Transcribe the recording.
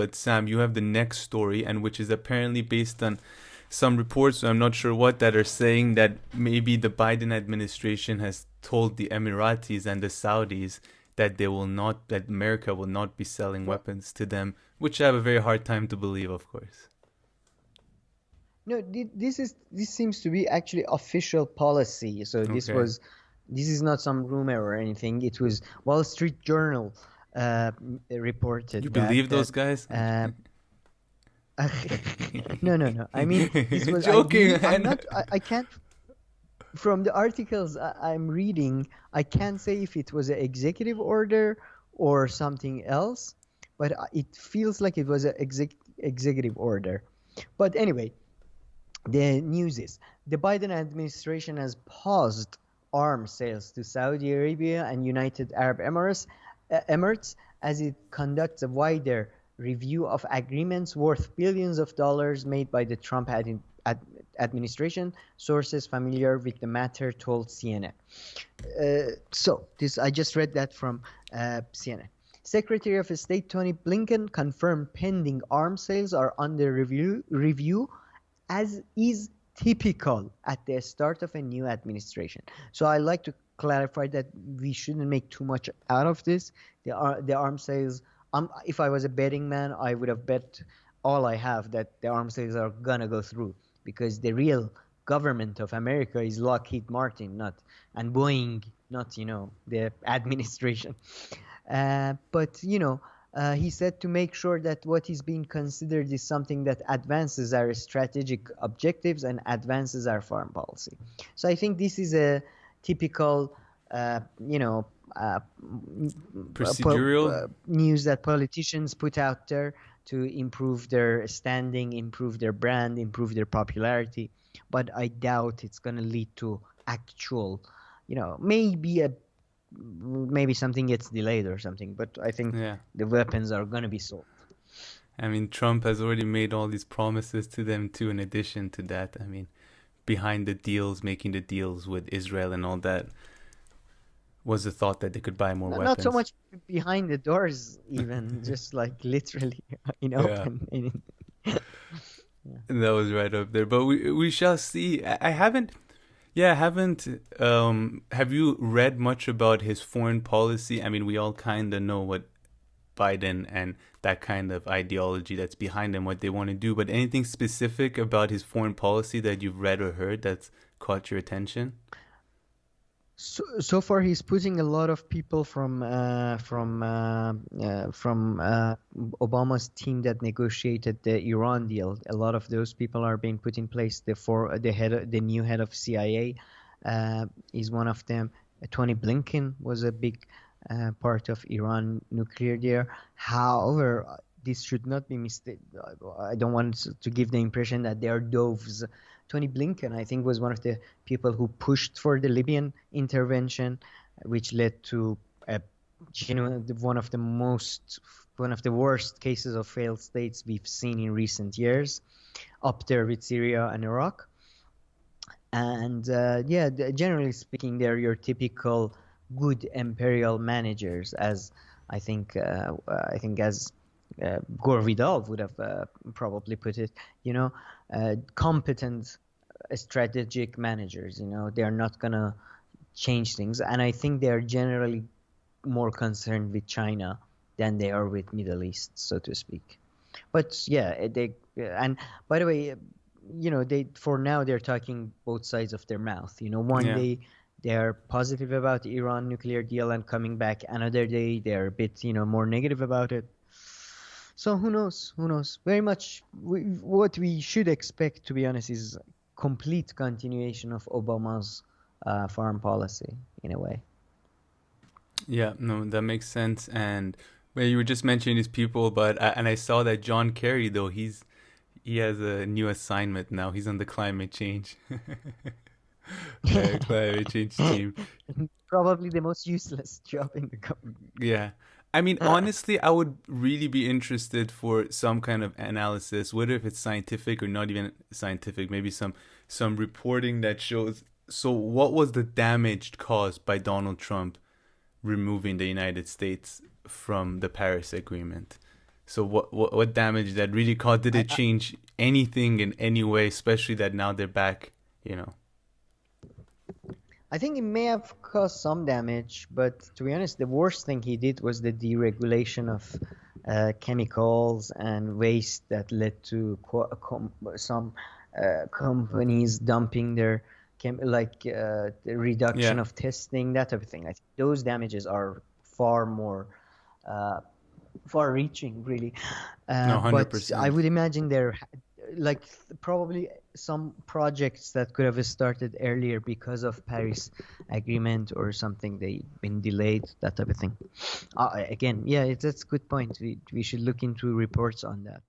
But Sam, you have the next story, and which is apparently based on some reports, so I'm not sure what, that are saying that maybe the Biden administration has told the Emiratis and the Saudis that that America will not be selling Well, weapons to them, which I have a very hard time to believe, of course. no, this seems to be actually official policy. So Okay. this is not some rumor or anything. It was Wall Street Journal You reported believe that those guys? uh, no, no, no. I mean, this was I Joking, believe I'm man. not I can't from the articles I'm reading, I can't say if it was an executive order or something else, but it feels like it was an executive order. But anyway, the news is the Biden administration has paused arms sales to Saudi Arabia and United Arab Emirates as it conducts a wider review of agreements worth billions of dollars made by the Trump administration. Sources familiar with the matter told CNN. So this I just read that from CNN. Secretary of State Tony Blinken confirmed pending arms sales are under review as is typical at the start of a new administration. So I like to clarify that we shouldn't make too much out of this. The arms sales. If I was a betting man, I would have bet all I have that the arms sales are gonna go through because the real government of America is Lockheed Martin, not and Boeing, not the administration. But he said to make sure that what is being considered is something that advances our strategic objectives and advances our foreign policy. So I think this is a typical, uh, you know, uh, Procedural? news that politicians put out there to improve their standing, improve their brand, improve their popularity. But I doubt it's going to lead to actual, maybe something gets delayed or something. But I think Yeah. the weapons are going to be sold. I mean, Trump has already made all these promises to them too, in addition to that. I mean, behind the deals, making the deals with Israel and all that, was the thought that they could buy more Not so weapons. much behind the doors, even just like literally in Yeah. open. Yeah. That was right up there. But we shall see. I haven't, yeah, I haven't, have you read much about his foreign policy? I mean, we all kind of know what Biden and that kind of ideology that's behind him, what they want to do. But anything specific about his foreign policy that you've read or heard that's caught your attention? So far, he's putting a lot of people from Obama's team that negotiated the Iran deal. A lot of those people are being put in place. The new head of CIA is one of them. Tony Blinken was a big part of Iran nuclear deal. However, this should not be mistaken. I don't want to give the impression that they are doves. Tony Blinken, I think, was one of the people who pushed for the Libyan intervention, which led to a one of the worst cases of failed states we've seen in recent years, up there with Syria and Iraq. And yeah, generally speaking, they're your typical good imperial managers, as as Gore Vidal would have probably put it. Competent strategic managers. They're not gonna change things, and I think they're generally more concerned with China than they are with Middle East, so to speak. But yeah, and by the way, they for now they're talking both sides of their mouth. One Yeah. day they're positive about the Iran nuclear deal and coming back. Another day they're a bit, more negative about it. So who knows? Who knows? Very much what we should expect, to be honest, is complete continuation of Obama's foreign policy in a way. Yeah, no, that makes sense. And well, you were just mentioning these people, and I saw that John Kerry, though, he has a new assignment now. He's on the climate change, climate change team. Probably the most useless job in the government. Yeah. I mean, honestly, I would really be interested for some kind of analysis, whether if it's scientific or not even scientific, maybe some reporting that shows. So, what was the damage caused by Donald Trump removing the United States from the Paris Agreement? So what damage that really caused? Did I, it change anything in any way? Especially that now they're back. You know. I think it may have caused some damage, but to be honest, the worst thing he did was the deregulation of chemicals and waste that led to some companies dumping their the reduction Yeah. of testing, that type of thing. I think those damages are far more uh, far-reaching, really. No, hundred But I percent. would imagine like probably some projects that could have started earlier because of Paris Agreement or something. They've been delayed, that type of thing. Again, yeah, that's a good point. We should look into reports on that.